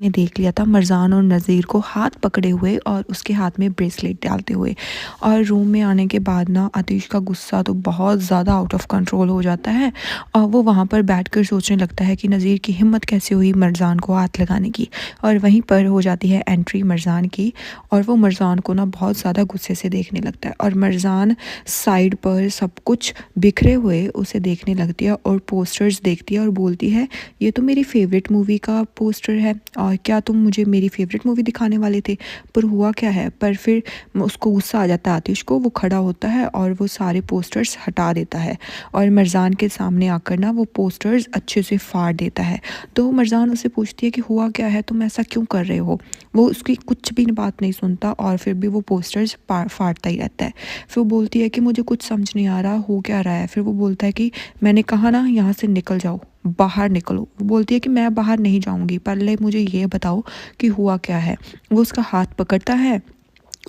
ने देख लिया था मरजान और नज़ीर को हाथ पकड़े हुए और उसके हाथ में ब्रेसलेट डालते हुए। और रूम में आने के बाद ना आतिश का गुस्सा तो बहुत ज़्यादा आउट ऑफ कंट्रोल हो जाता है और वो वहाँ पर बैठकर सोचने लगता है कि नज़ीर की हिम्मत कैसे हुई मरजान को हाथ लगाने की। और वहीं पर हो जाती है एंट्री मरजान की और वो मरजान को ना बहुत ज़्यादा गुस्से से देखने लगता है और मरजान साइड पर सब कुछ बिखरे हुए उसे देखने लगती है और पोस्टर्स देखती है और बोलती है, ये तो मेरी फेवरेट मूवी का पोस्टर है और क्या तुम मुझे मेरी फेवरेट मूवी दिखाने वाले थे। पर हुआ क्या है, पर फिर उसको गुस्सा आ जाता है आतिश को। वो खड़ा होता है और वो सारे पोस्टर्स हटा देता है और मरजान के सामने आकर ना वो पोस्टर्स अच्छे से फाड़ देता है। तो मरजान उससे पूछती है कि हुआ क्या है, तुम ऐसा क्यों कर रहे हो। वो उसकी कुछ भी बात नहीं सुनता और फिर भी वो पोस्टर्स फाड़ता ही रहता है। फिर वो बोलती है कि मुझे कुछ समझ नहीं आ रहा, हो क्या रहा है। फिर वो बोलता है कि मैंने कहा ना यहाँ से निकल जाओ, बाहर निकलो। वो बोलती है कि मैं बाहर नहीं जाऊंगी, पहले मुझे ये बताओ कि हुआ क्या है। वो उसका हाथ पकड़ता है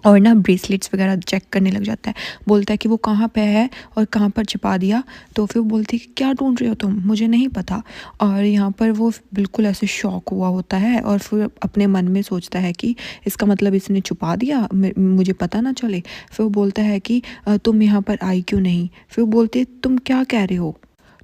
और ना ब्रेसलेट्स वगैरह चेक करने लग जाता है। बोलता है कि वो कहाँ पे है और कहाँ पर छिपा दिया। तो फिर वो बोलती है कि क्या ढूंढ रहे हो तुम, मुझे नहीं पता। और यहाँ पर वो बिल्कुल ऐसे शॉक हुआ होता है और फिर अपने मन में सोचता है कि इसका मतलब इसने छुपा दिया, मुझे पता ना चले। फिर वो बोलता है कि तुम यहाँ पर आई क्यों नहीं। फिर वो बोलती है तुम क्या कह रहे हो।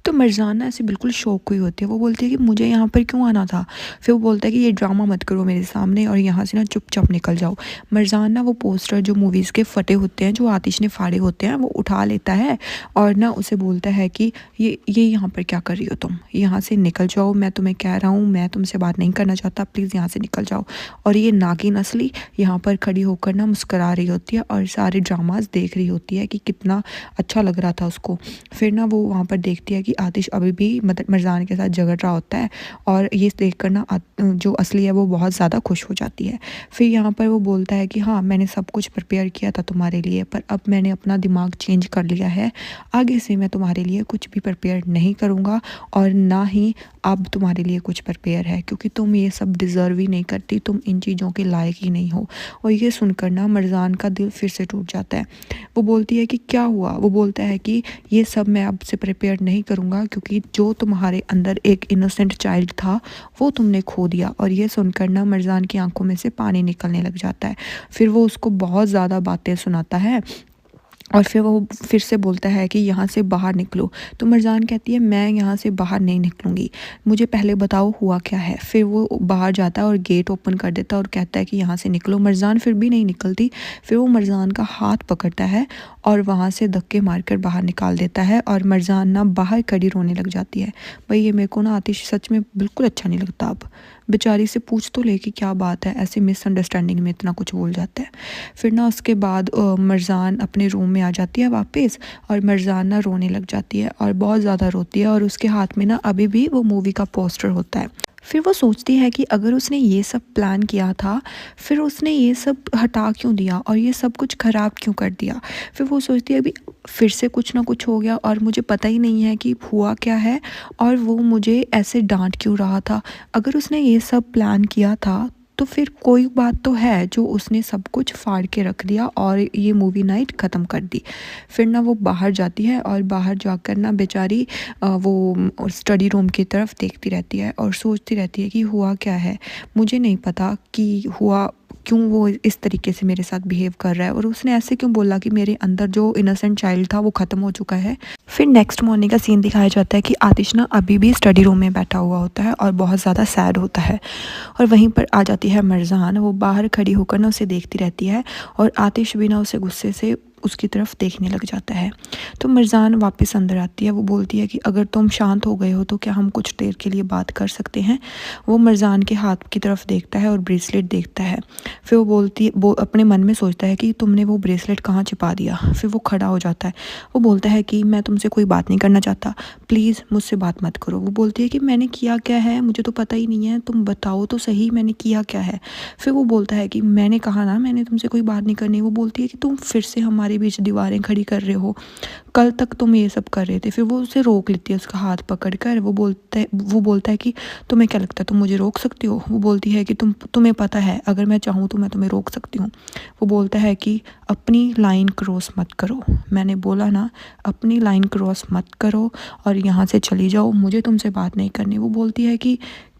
तो मरजाना ऐसे बिल्कुल शौक हुई होती है। वो बोलती है कि मुझे यहाँ पर क्यों आना था। फिर वो बोलता है कि ये ड्रामा मत करो मेरे सामने और यहाँ से ना चुपचाप निकल जाओ। मरजान ना वो पोस्टर जो मूवीज़ के फटे होते हैं, जो आतिश ने फाड़े होते हैं, वो उठा लेता है और ना उसे बोलता है कि ये यहाँ पर क्या कर रही हो तुम, यहाँ से निकल जाओ, मैं तुम्हें कह रहा हूँ, मैं तुमसे बात नहीं करना चाहता, प्लीज़ यहाँ से निकल जाओ। और ये नागिन असली यहाँ पर खड़ी होकर ना मुस्करा रही होती है और सारे ड्रामाज देख रही होती है कि कितना अच्छा लग रहा था उसको। फिर ना वो वहाँ पर देखती है कि आतिश अभी भी मतलब मरजान के साथ झगड़ रहा होता है और ये देख कर ना जो असली है वो बहुत ज़्यादा खुश हो जाती है। फिर यहाँ पर वो बोलता है कि हाँ, मैंने सब कुछ प्रिपेयर किया था तुम्हारे लिए, पर अब मैंने अपना दिमाग चेंज कर लिया है। आगे से मैं तुम्हारे लिए कुछ भी प्रिपेयर नहीं करूँगा और ना ही अब तुम्हारे लिए कुछ प्रिपेयर है, क्योंकि तुम ये सब डिज़र्व ही नहीं करती, तुम इन चीज़ों के लायक ही नहीं हो। और ये सुनकर ना मरजान का दिल फिर से टूट जाता है। वो बोलती है कि क्या हुआ। वो बोलता है कि ये सब मैं अब से प्रिपेयर नहीं करूँगा, क्योंकि जो तुम्हारे अंदर एक इनोसेंट चाइल्ड था वो तुमने खो दिया। और ये सुनकर ना मरजान की आंखों में से पानी निकलने लग जाता है। फिर वो उसको बहुत ज़्यादा बातें सुनाता है और फिर वो फिर से बोलता है कि यहाँ से बाहर निकलो। तो मरजान कहती है मैं यहाँ से बाहर नहीं निकलूँगी, मुझे पहले बताओ हुआ क्या है। फिर वो बाहर जाता है और गेट ओपन कर देता है और कहता है कि यहाँ से निकलो। मरजान फिर भी नहीं निकलती। फिर वो मरजान का हाथ पकड़ता है और वहाँ से धक्के मारकर बाहर निकाल देता है और मरजान ना बाहर खड़ी रोने लग जाती है। भाई ये मेरे को ना आतिश सच में बिल्कुल अच्छा नहीं लगता। अब बेचारी से पूछ तो ले कि क्या बात है, ऐसे मिसअंडरस्टैंडिंग में इतना कुछ बोल जाता है। फिर ना उसके बाद मरजान अपने रूम में आ जाती है वापस और मरजान ना रोने लग जाती है और बहुत ज़्यादा रोती है और उसके हाथ में ना अभी भी वो मूवी का पोस्टर होता है। फिर वो सोचती है कि अगर उसने ये सब प्लान किया था, फिर उसने ये सब हटा क्यों दिया और ये सब कुछ ख़राब क्यों कर दिया। फिर वो सोचती है अभी फिर से कुछ ना कुछ हो गया और मुझे पता ही नहीं है कि हुआ क्या है और वो मुझे ऐसे डांट क्यों रहा था। अगर उसने ये सब प्लान किया था तो फिर कोई बात तो है जो उसने सब कुछ फाड़ के रख दिया और ये मूवी नाइट ख़त्म कर दी। फिर ना वो बाहर जाती है और बाहर जाकर ना बेचारी वो स्टडी रूम की तरफ देखती रहती है और सोचती रहती है कि हुआ क्या है। मुझे नहीं पता कि हुआ क्यों, वो इस तरीके से मेरे साथ बिहेव कर रहा है और उसने ऐसे क्यों बोला कि मेरे अंदर जो इनोसेंट चाइल्ड था वो ख़त्म हो चुका है। फिर नेक्स्ट मॉर्निंग का सीन दिखाया जाता है कि आतिश ना अभी भी स्टडी रूम में बैठा हुआ होता है और बहुत ज़्यादा सैड होता है। और वहीं पर आ जाती है मरजान, वो बाहर खड़ी होकर ना उसे देखती रहती है और आतिश भी ना उसे गुस्से से उसकी तरफ देखने लग जाता है। तो मरजान वापस अंदर आती है। वो बोलती है कि अगर तुम शांत हो गए हो तो क्या हम कुछ देर के लिए बात कर सकते हैं। वो मरजान के हाथ की तरफ देखता है और ब्रेसलेट देखता है। फिर वो अपने मन में सोचता है कि तुमने वो ब्रेसलेट कहाँ छिपा दिया। फिर वो खड़ा हो जाता है। वो बोलता है कि मैं तुमसे कोई बात नहीं करना चाहता, प्लीज़ मुझसे बात मत करो। वो बोलती है कि मैंने किया क्या है, मुझे तो पता ही नहीं है, तुम बताओ तो सही मैंने किया क्या है। फिर वो बोलता है कि मैंने कहा ना मैंने तुमसे कोई बात नहीं करनी। वो बोलती है कि तुम फिर से हमारे बीच दीवारें खड़ी कर रहे हो, कल तक तुम ये सब कर रहे थे। फिर वो उसे रोक लेती है उसका हाथ पकड़कर। वो बोलता है कि तुम्हें क्या लगता है तुम मुझे रोक सकती हो। वो बोलती है कि तुम्हें पता है अगर मैं चाहूँ तो मैं तुम्हें रोक सकती हूँ। वो बोलता है कि अपनी लाइन क्रॉस मत करो, मैंने बोला ना अपनी लाइन क्रॉस मत करो और यहाँ से चली जाओ, मुझे तुमसे बात नहीं करनी। वो बोलती है कि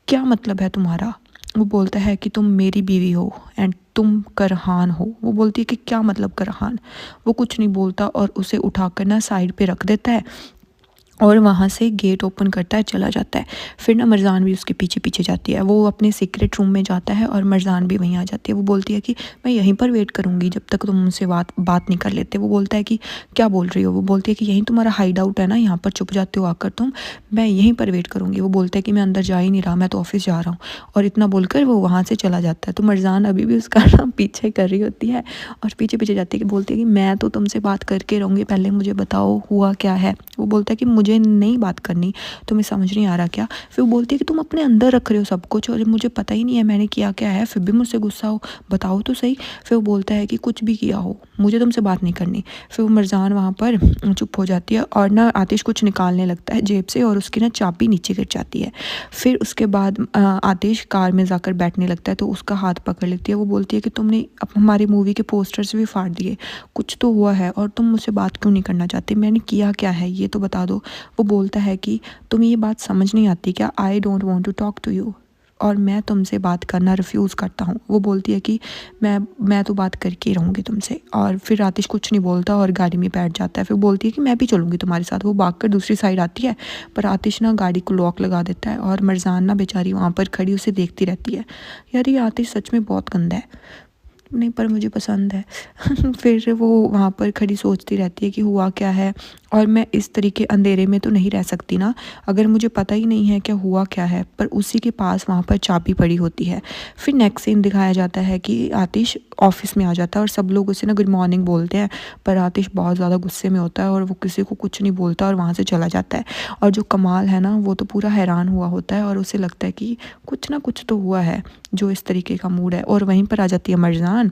क्या मतलब है तुम्हारा, वो बोलता है कि तुम मेरी बीवी हो एंड तुम करहान हो। वो बोलती है कि क्या मतलब करहान। वो कुछ नहीं बोलता और उसे उठाकर ना साइड पे रख देता है और वहाँ से गेट ओपन करता है, चला जाता है। फिर ना मरजान भी उसके पीछे पीछे जाती है। वो अपने सीक्रेट रूम में जाता है और मरजान भी वहीं आ जाती है। वो बोलती है कि मैं यहीं पर वेट करूँगी जब तक तुम मुझसे बात नहीं कर लेते। वो बोलता है कि क्या बोल रही हो। वो बोलती है कि यहीं तुम्हारा हाइड आउट है ना, यहाँ पर छुप जाते हो आकर तुम, मैं यहीं पर वेट करूँगी। वो बोलता है कि मैं अंदर जा ही नहीं रहा, मैं तो ऑफिस जा रहा हूँ। और इतना बोलकर वो वहाँ से चला जाता है। तो मरजान अभी भी उसका ना पीछे कर रही होती है और पीछे पीछे जाती है कि बोलती है कि मैं तो तुमसे बात करके रहूँगी, पहले मुझे बताओ हुआ क्या है। वो बोलता है कि मुझे नहीं बात करनी, तुम्हें समझ नहीं आ रहा क्या। फिर वो बोलती है कि तुम अपने अंदर रख रहे हो सब कुछ और मुझे पता ही नहीं है मैंने किया क्या है, फिर भी मुझसे गुस्सा हो, बताओ तो सही। फिर वो बोलता है कि कुछ भी किया हो मुझे तुमसे बात नहीं करनी। फिर वो मरजान वहाँ पर चुप हो जाती है और ना आतिश कुछ निकालने लगता है जेब से और उसकी ना चाबी नीचे गिर जाती है। फिर उसके बाद आतिश कार में जाकर बैठने लगता है तो उसका हाथ पकड़ लेती है। वो बोलती है कि तुमने अब हमारी मूवी के पोस्टर्स भी फाड़ दिए, कुछ तो हुआ है और तुम मुझसे बात क्यों नहीं करना चाहते, मैंने किया क्या है ये तो बता दो। वो बोलता है कि तुम्हें ये बात समझ नहीं आती क्या, I don't want to talk to you, और मैं तुमसे बात करना रिफ्यूज़ करता हूँ। वो बोलती है कि मैं तो बात करके ही रहूँगी तुमसे। और फिर आतिश कुछ नहीं बोलता और गाड़ी में बैठ जाता है। फिर बोलती है कि मैं भी चलूँगी तुम्हारे साथ। वो भाग कर दूसरी साइड आती है पर आतिश ना गाड़ी को लॉक लगा देता है और मरजान ना बेचारी वहाँ पर खड़ी उसे देखती रहती है। यार ये आतिश सच में बहुत गंदा है, नहीं पर मुझे पसंद है। फिर वो वहाँ पर खड़ी सोचती रहती है कि हुआ क्या है और मैं इस तरीके अंधेरे में तो नहीं रह सकती ना, अगर मुझे पता ही नहीं है क्या हुआ क्या है। पर उसी के पास वहाँ पर चाबी पड़ी होती है। फिर नेक्स्ट सीन दिखाया जाता है कि आतिश ऑफिस में आ जाता है और सब लोग उसे ना गुड मॉर्निंग बोलते हैं पर आतिश बहुत ज़्यादा गुस्से में होता है और वो किसी को कुछ नहीं बोलता और वहाँ से चला जाता है। और जो कमाल है ना वो तो पूरा हैरान हुआ होता है और उसे लगता है कि कुछ ना कुछ तो हुआ है जो इस तरीके का मूड है। और वहीं पर आ जाती है मरजान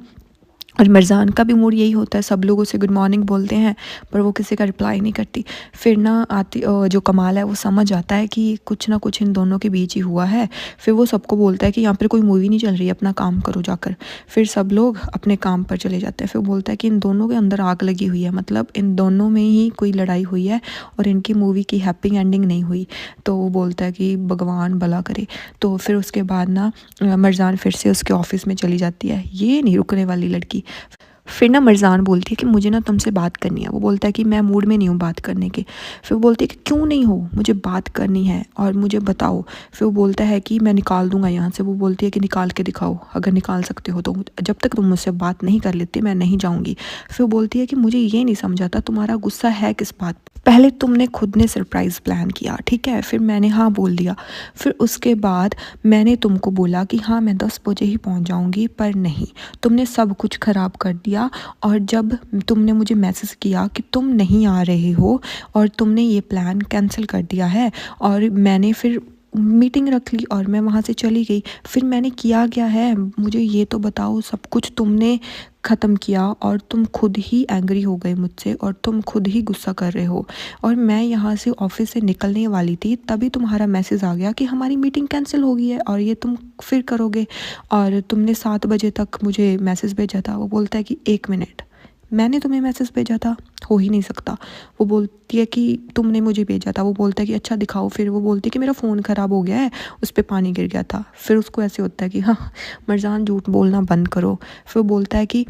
और मरजान का भी मूड यही होता है, सब लोग उसे गुड मॉर्निंग बोलते हैं पर वो किसी का रिप्लाई नहीं करती। फिर ना आती जो कमाल है वो समझ आता है कि कुछ ना कुछ इन दोनों के बीच ही हुआ है। फिर वो सबको बोलता है कि यहाँ पर कोई मूवी नहीं चल रही है, अपना काम करो जाकर। फिर सब लोग अपने काम पर चले जाते हैं। फिर बोलता है कि इन दोनों के अंदर आग लगी हुई है, मतलब इन दोनों में ही कोई लड़ाई हुई है और इनकी मूवी की हैप्पी एंडिंग नहीं हुई। तो वो बोलता है कि भगवान भला करे। तो फिर उसके बाद ना मरजान फिर से उसके ऑफिस में चली जाती है, ये नहीं रुकने वाली लड़की। फिर ना मरजान बोलती है कि मुझे ना तुमसे बात करनी है। वो बोलता है कि मैं मूड में नहीं हूँ बात करने के। फिर वो बोलती है कि क्यों नहीं हो, मुझे बात करनी है और मुझे बताओ। फिर वो बोलता है कि मैं निकाल दूंगा यहाँ से। वो बोलती है कि निकाल के दिखाओ, अगर निकाल सकते हो तो, जब तक तुम मुझसे बात नहीं कर लेते मैं नहीं जाऊँगी। फिर वो बोलती है कि मुझे ये नहीं समझाता तुम्हारा गुस्सा है किस बात पे? पहले तुमने खुद ने सरप्राइज़ प्लान किया, ठीक है, फिर मैंने हाँ बोल दिया। फिर उसके बाद मैंने तुमको बोला कि हाँ मैं 10 बजे ही पहुँच जाऊँगी, पर नहीं, तुमने सब कुछ ख़राब कर दिया। और जब तुमने मुझे मैसेज किया कि तुम नहीं आ रहे हो और तुमने ये प्लान कैंसिल कर दिया है, और मैंने फिर मीटिंग रख ली और मैं वहाँ से चली गई। फिर मैंने किया क्या है मुझे ये तो बताओ। सब कुछ तुमने ख़त्म किया और तुम खुद ही एंग्री हो गए मुझसे और तुम खुद ही गुस्सा कर रहे हो। और मैं यहाँ से ऑफिस से निकलने वाली थी तभी तुम्हारा मैसेज आ गया कि हमारी मीटिंग कैंसिल हो गई है और ये तुम फिर करोगे। और तुमने 7 बजे तक मुझे मैसेज भेजा था। वो बोलता है कि 1 मिनट, मैंने तुम्हें मैसेज भेजा था, हो ही नहीं सकता। वो बोलती है कि तुमने मुझे भेजा था। वो बोलता है कि अच्छा दिखाओ। फिर वो बोलती है कि मेरा फ़ोन ख़राब हो गया है, उस पर पानी गिर गया था। फिर उसको ऐसे होता है कि हाँ मरजान झूठ बोलना बंद करो। फिर वो बोलता है कि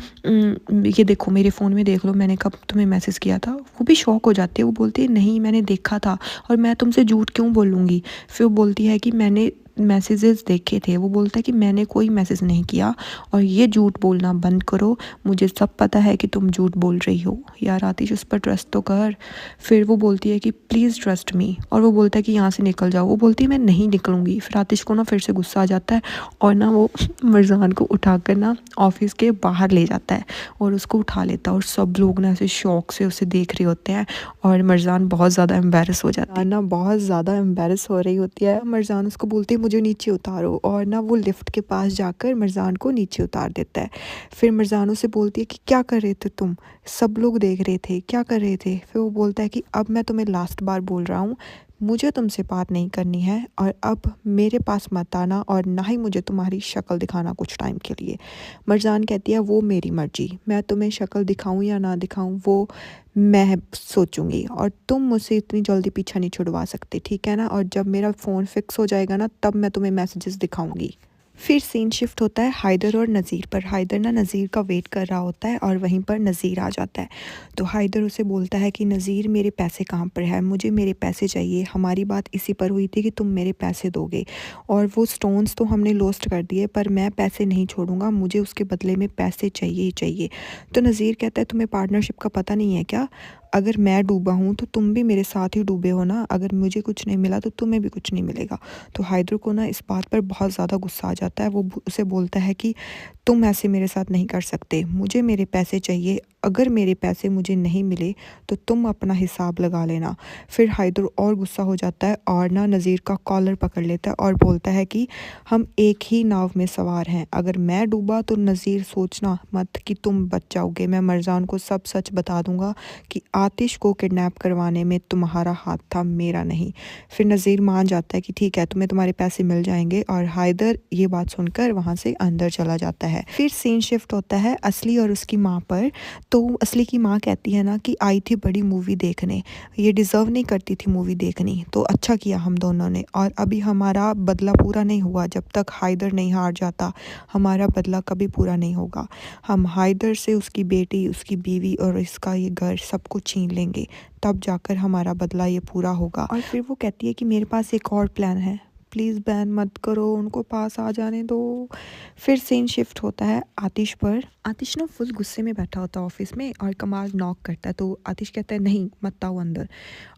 ये देखो मेरे फ़ोन में देख लो मैंने कब तुम्हें मैसेज किया था। वो भी शॉक हो जाती है। वो बोलती है नहीं मैंने देखा था और मैं तुमसे झूठ क्यों बोलूँगी। फिर वो बोलती है कि मैंने मैसेजेस देखे थे। वो बोलता है कि मैंने कोई मैसेज नहीं किया और ये झूठ बोलना बंद करो, मुझे सब पता है कि तुम झूठ बोल रही हो। यार आतिश उस पर ट्रस्ट तो कर। फिर वो बोलती है कि प्लीज़ ट्रस्ट मी, और वो बोलता है कि यहाँ से निकल जाओ। वो बोलती है मैं नहीं निकलूँगी। फिर आतिश को ना फिर से गुस्सा आ जाता है और ना वो मरजान को उठाकर ना ऑफिस के बाहर ले जाता है और उसको उठा लेता है और सब लोग ना ऐसे शौक से उसे देख रहे होते हैं और मरजान बहुत ज़्यादा एम्बेरस हो जाती है ना, बहुत ज़्यादा एम्बेरस हो रही होती है। मरजान उसको बोलती है मुझे नीचे उतारो, और ना वो लिफ्ट के पास जाकर मरजान को नीचे उतार देता है। फिर मरजान उसे बोलती है कि क्या कर रहे थे तुम, सब लोग देख रहे थे, क्या कर रहे थे। फिर वो बोलता है कि अब मैं तुम्हें लास्ट बार बोल रहा हूँ, मुझे तुमसे बात नहीं करनी है और अब मेरे पास मत आना और ना ही मुझे तुम्हारी शक्ल दिखाना कुछ टाइम के लिए। मरजान कहती है वो मेरी मर्जी, मैं तुम्हें शक्ल दिखाऊं या ना दिखाऊं वो मैं सोचूंगी, और तुम मुझसे इतनी जल्दी पीछा नहीं छुड़वा सकते, ठीक है ना। और जब मेरा फ़ोन फिक्स हो जाएगा ना तब मैं तुम्हें मैसेजेस दिखाऊंगी। फिर सीन शिफ्ट होता है हैदर और नज़ीर पर। हैदर ना नज़ीर का वेट कर रहा होता है और वहीं पर नज़ीर आ जाता है। तो हैदर उसे बोलता है कि नज़ीर मेरे पैसे कहाँ पर है, मुझे मेरे पैसे चाहिए, हमारी बात इसी पर हुई थी कि तुम मेरे पैसे दोगे, और वो स्टोन्स तो हमने लॉस्ट कर दिए पर मैं पैसे नहीं छोड़ूंगा, मुझे उसके बदले में पैसे चाहिए ही चाहिए। तो नज़ीर कहता है तुम्हें पार्टनरशिप का पता नहीं है क्या? अगर मैं डूबा हूँ तो तुम भी मेरे साथ ही डूबे हो ना, अगर मुझे कुछ नहीं मिला तो तुम्हें भी कुछ नहीं मिलेगा। तो हैदर को ना इस बात पर बहुत ज़्यादा गुस्सा आ जाता है। वो उसे बोलता है कि तुम ऐसे मेरे साथ नहीं कर सकते, मुझे मेरे पैसे चाहिए, अगर मेरे पैसे मुझे नहीं मिले तो तुम अपना हिसाब लगा लेना। फिर हैदर और गुस्सा हो जाता है और ना नज़ीर का कॉलर पकड़ लेता है और बोलता है कि हम एक ही नाव में सवार हैं, अगर मैं डूबा तो नज़ीर सोचना मत कि तुम बच जाओगे, मैं मरजान को सब सच बता दूंगा कि आतिश को किडनैप करवाने में तुम्हारा हाथ था, मेरा नहीं। फिर नज़ीर मान जाता है कि ठीक है, तुम्हें तुम्हारे पैसे मिल जाएंगे, और हैदर ये बात सुनकर वहाँ से अंदर चला जाता है। फिर सीन शिफ्ट होता है असली और उसकी माँ पर। तो असली की माँ कहती है ना कि आई थी बड़ी मूवी देखने, ये डिज़र्व नहीं करती थी मूवी देखनी, तो अच्छा किया हम दोनों ने, और अभी हमारा बदला पूरा नहीं हुआ, जब तक हैदर नहीं हार जाता हमारा बदला कभी पूरा नहीं होगा। हम हैदर से उसकी बेटी, उसकी बीवी और इसका ये घर सब कुछ छीन लेंगे, तब जाकर हमारा बदला ये पूरा होगा। और फिर वो कहती है कि मेरे पास एक और प्लान है, प्लीज़ बैन मत करो, उनको पास आ जाने दो। फिर सीन शिफ्ट होता है आतिश पर। आतिश ना फुल गुस्से में बैठा होता है ऑफिस में, और कमाल नॉक करता है, तो आतिश कहता है नहीं मत आओ अंदर,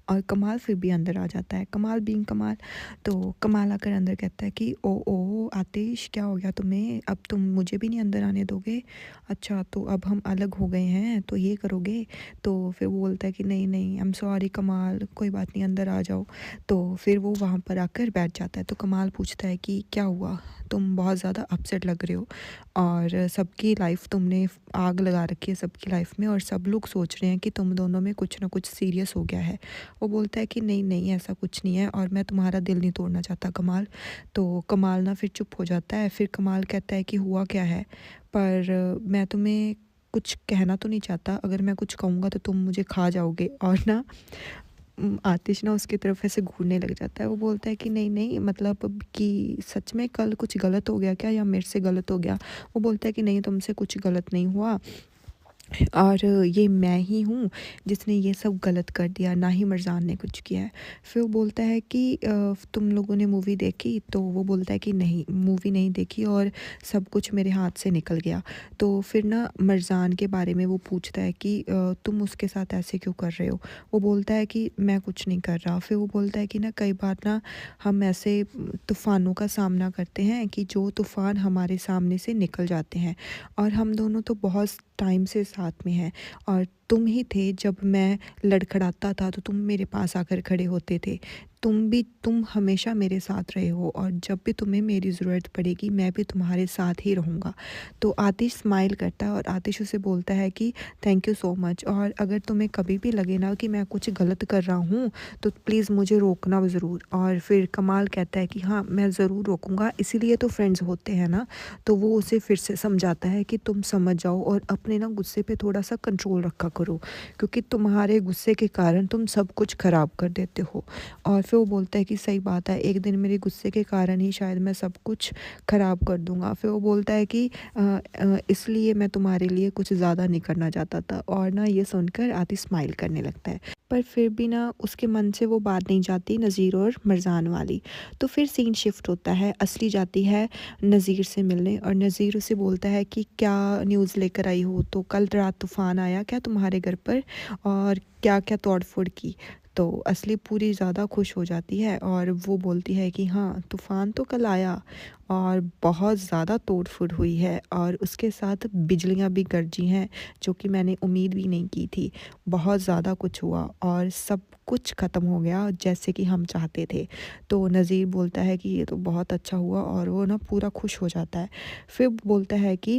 और कमाल फिर भी अंदर आ जाता है, कमाल बीइंग कमाल। तो कमाल आकर अंदर कहता है कि ओ आतिश क्या हो गया तुम्हें, अब तुम मुझे भी नहीं अंदर आने दोगे, अच्छा तो अब हम अलग हो गए हैं तो ये करोगे। तो फिर वो बोलता है कि नहीं नहीं आई एम सॉरी कमाल, कोई बात नहीं अंदर आ जाओ। तो फिर वो वहाँ पर आकर बैठ जाता है। तो कमाल पूछता है कि क्या हुआ, तुम बहुत ज़्यादा अपसेट लग रहे हो, और सबकी लाइफ तुमने आग लगा रखी है सबकी लाइफ में, और सब लोग सोच रहे हैं कि तुम दोनों में कुछ ना कुछ सीरियस हो गया है। वो बोलता है कि नहीं नहीं ऐसा कुछ नहीं है, और मैं तुम्हारा दिल नहीं तोड़ना चाहता कमाल। तो कमाल ना फिर चुप हो जाता है। फिर कमाल कहता है कि हुआ क्या है, पर मैं तुम्हें कुछ कहना तो नहीं चाहता, अगर मैं कुछ कहूँगा तो तुम मुझे खा जाओगे। और ना आतिश ना उसकी तरफ ऐसे घूरने लग जाता है। वो बोलता है कि नहीं नहीं मतलब कि सच में कल कुछ गलत हो गया क्या, या मेरे से गलत हो गया। वो बोलता है कि नहीं तुमसे कुछ गलत नहीं हुआ, और ये मैं ही हूँ जिसने ये सब गलत कर दिया, ना ही मरजान ने कुछ किया है। फिर वो बोलता है कि तुम लोगों ने मूवी देखी, तो वो बोलता है कि नहीं मूवी नहीं देखी, और सब कुछ मेरे हाथ से निकल गया। तो फिर ना मरजान के बारे में वो पूछता है कि तुम उसके साथ ऐसे क्यों कर रहे हो। वो बोलता है कि मैं कुछ नहीं कर रहा। फिर वो बोलता है कि ना कई बार ना हम ऐसे तूफ़ानों का सामना करते हैं कि जो तूफ़ान हमारे सामने से निकल जाते हैं, और हम दोनों तो बहुत टाइम से साथ में हैं, और तुम ही थे जब मैं लड़खड़ाता था तो तुम मेरे पास आकर खड़े होते थे, तुम हमेशा मेरे साथ रहे हो, और जब भी तुम्हें मेरी ज़रूरत पड़ेगी मैं भी तुम्हारे साथ ही रहूँगा। तो आतिश स्माइल करता है, और आतिश उसे बोलता है कि थैंक यू सो मच, और अगर तुम्हें कभी भी लगे ना कि मैं कुछ गलत कर रहा हूँ तो प्लीज़ मुझे रोकना ज़रूर। और फिर कमाल कहता है कि हाँ मैं ज़रूर रोकूँगा, इसीलिए तो फ्रेंड्स होते हैं ना। तो वो उसे फिर से समझाता है कि तुम समझ जाओ और अपने ना गुस्से पे थोड़ा सा कंट्रोल रखा करो, क्योंकि तुम्हारे गुस्से के कारण तुम सब कुछ ख़राब कर देते हो। और फिर वो बोलता है कि सही बात है, एक दिन मेरे गुस्से के कारण ही शायद मैं सब कुछ ख़राब कर दूंगा। फिर वो बोलता है कि इसलिए मैं तुम्हारे लिए कुछ ज़्यादा नहीं करना चाहता था। और ना ये सुनकर आतिश स्माइल करने लगता है, पर फिर भी ना उसके मन से वो बात नहीं जाती नज़ीर और मरजान वाली। तो फिर सीन शिफ्ट होता है, असली जाती है नज़ीर से मिलने, और नज़ीर उसे बोलता है कि क्या न्यूज़ लेकर आई हो, तो कल रात तूफ़ान आया क्या तुम्हारे घर पर, और क्या क्या तोड़ फोड़ की। तो असली पूरी ज़्यादा खुश हो जाती है, और वो बोलती है कि हाँ तूफ़ान तो कल आया, और बहुत ज़्यादा तोड़ फोड़ हुई है, और उसके साथ बिजलियाँ भी गरजी हैं जो कि मैंने उम्मीद भी नहीं की थी। बहुत ज़्यादा कुछ हुआ और सब कुछ ख़त्म हो गया जैसे कि हम चाहते थे। तो नज़ीर बोलता है कि ये तो बहुत अच्छा हुआ, और वो ना पूरा खुश हो जाता है। फिर बोलता है कि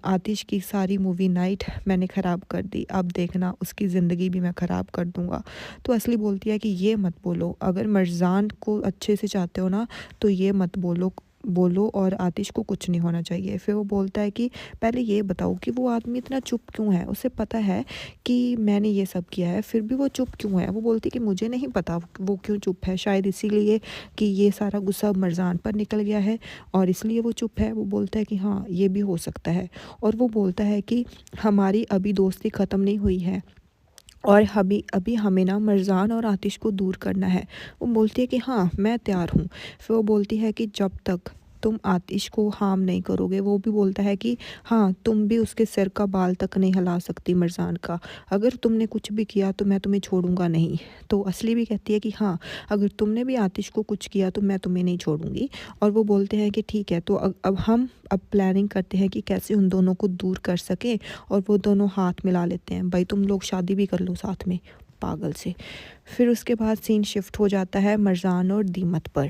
आतिश की सारी मूवी नाइट मैंने ख़राब कर दी, अब देखना उसकी ज़िंदगी भी मैं ख़राब कर दूँगा। तो असली बोलती है कि ये मत बोलो, अगर मरजान को अच्छे से चाहते हो ना तो ये मत बोलो, बोलो और आतिश को कुछ नहीं होना चाहिए। फिर वो बोलता है कि पहले ये बताओ कि वो आदमी इतना चुप क्यों है? उसे पता है कि मैंने ये सब किया है, फिर भी वो चुप क्यों है? वो बोलती है कि मुझे नहीं पता वो क्यों चुप है, शायद इसीलिए कि ये सारा गुस्सा मरजान पर निकल गया है और इसलिए वो चुप है। वो बोलता है कि हाँ, ये भी हो सकता है। और वो बोलता है कि हमारी अभी दोस्ती ख़त्म नहीं हुई है और अभी अभी हमें ना मरजान और आतिश को दूर करना है। वो बोलती है कि हाँ, मैं तैयार हूँ। फिर वो बोलती है कि जब तक तुम आतिश को हार्म नहीं करोगे। वो भी बोलता है कि हाँ, तुम भी उसके सिर का बाल तक नहीं हिला सकती मरजान का। अगर तुमने कुछ भी किया तो मैं तुम्हें छोड़ूंगा नहीं। तो असली भी कहती है कि हाँ, अगर तुमने भी आतिश को कुछ किया तो मैं तुम्हें नहीं छोड़ूंगी। और वो बोलते हैं कि ठीक है, तो अब हम प्लानिंग करते हैं कि कैसे उन दोनों को दूर कर सकें। और वो दोनों हाथ मिला लेते हैं, भाई तुम लोग शादी भी कर लो साथ में, पागल से। फिर उसके बाद सीन शिफ्ट हो जाता है मरजान और दीमत पर।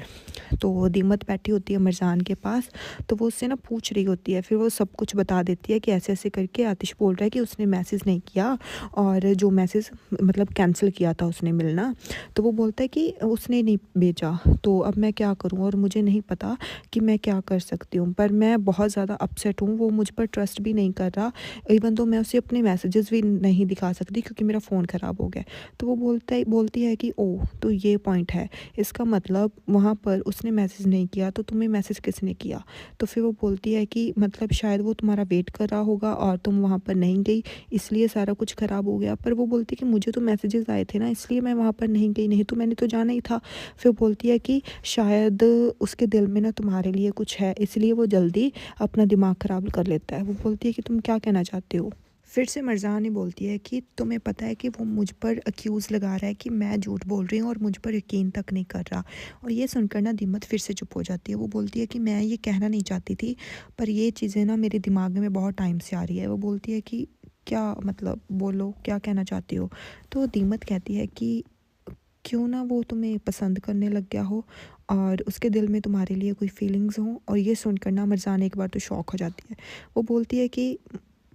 तो दीमत बैठी होती है मरजान के पास, तो वो उससे ना पूछ रही होती है। फिर वो सब कुछ बता देती है कि ऐसे ऐसे करके आतिश बोल रहा है कि उसने मैसेज नहीं किया और जो मैसेज मतलब कैंसिल किया था उसने मिलना, तो वो बोलता है कि उसने नहीं भेजा। तो अब मैं क्या करूं और मुझे नहीं पता कि मैं क्या कर सकती हूँ, पर मैं बहुत ज़्यादा अपसेट हूँ। वो मुझ पर ट्रस्ट भी नहीं कर रहा, इवन तो मैं उसे अपने मैसेजेस भी नहीं दिखा सकती क्योंकि मेरा फ़ोन ख़राब हो गया। तो वो बोलती है कि ओह, तो ये पॉइंट है, इसका मतलब वहाँ पर उसने मैसेज नहीं किया, तो तुम्हें मैसेज किसने किया? तो फिर वो बोलती है कि मतलब शायद वो तुम्हारा वेट कर रहा होगा और तुम वहाँ पर नहीं गई, इसलिए सारा कुछ ख़राब हो गया। पर वो बोलती है कि मुझे तो मैसेजेस आए थे ना, इसलिए मैं वहाँ पर नहीं गई, नहीं तो मैंने तो जाना ही था। फिर बोलती है कि शायद उसके दिल में ना तुम्हारे लिए कुछ है, इसलिए वो जल्दी अपना दिमाग ख़राब कर लेता है। वो बोलती है कि तुम क्या कहना चाहते हो? फिर से मरजान ही बोलती है कि तुम्हें पता है कि वो मुझ पर अक्यूज़ लगा रहा है कि मैं झूठ बोल रही हूँ और मुझ पर यकीन तक नहीं कर रहा। और ये सुनकर ना दीमत फिर से चुप हो जाती है। वो बोलती है कि मैं ये कहना नहीं चाहती थी, पर ये चीज़ें ना मेरे दिमाग में बहुत टाइम से आ रही है। वो बोलती है कि क्या मतलब, बोलो क्या कहना चाहती हो? तो दीमत कहती है कि क्यों ना वो तुम्हें पसंद करने लग गया हो और उसके दिल में तुम्हारे लिए कोई फीलिंग्स हों। और ये सुनकर ना मरजान एक बार तो शॉक हो जाती है। वो बोलती है कि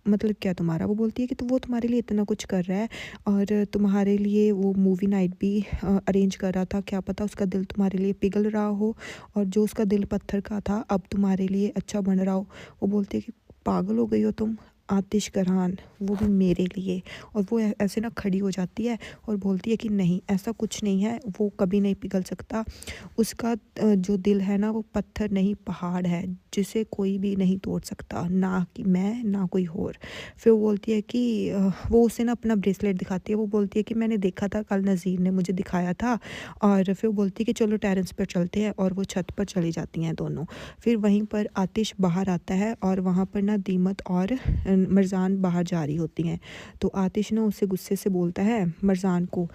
मतलब क्या तुम्हारा? वो बोलती है कि तो वो तुम्हारे लिए इतना कुछ कर रहा है और तुम्हारे लिए वो मूवी नाइट भी अरेंज कर रहा था, क्या पता उसका दिल तुम्हारे लिए पिघल रहा हो और जो उसका दिल पत्थर का था अब तुम्हारे लिए अच्छा बन रहा हो। वो बोलती है कि पागल हो गई हो तुम, आतिश करान, वो भी मेरे लिए। और वो ऐसे ना खड़ी हो जाती है और बोलती है कि नहीं, ऐसा कुछ नहीं है, वो कभी नहीं पिघल सकता। उसका जो दिल है ना, वो पत्थर नहीं पहाड़ है जिसे कोई भी नहीं तोड़ सकता, ना कि मैं ना कोई और। फिर वो बोलती है कि वो उसे ना अपना ब्रेसलेट दिखाती है। वो बोलती है कि मैंने देखा था कल, नज़ीर ने मुझे दिखाया था। और फिर वो बोलती है कि चलो टेरेस पर चलते हैं और वो छत पर चली जाती हैं दोनों। फिर वहीं पर आतिश बाहर आता है और वहाँ पर ना दीमत और मरजान बाहर जा रही होती हैं। तो आतिश ना उससे गुस्से से बोलता है मरजान को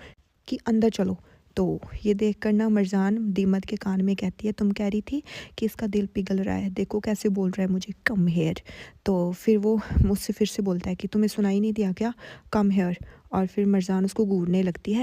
कि अंदर चलो। तो ये देखकर ना मरजान दीमत के कान में कहती है, तुम कह रही थी कि इसका दिल पिघल रहा है, देखो कैसे बोल रहा है मुझे, कम हेयर। तो फिर वो मुझसे फिर से बोलता है कि तुम्हें सुनाई नहीं दिया क्या, कम हेयर। और फिर मरजान उसको घूरने लगती है।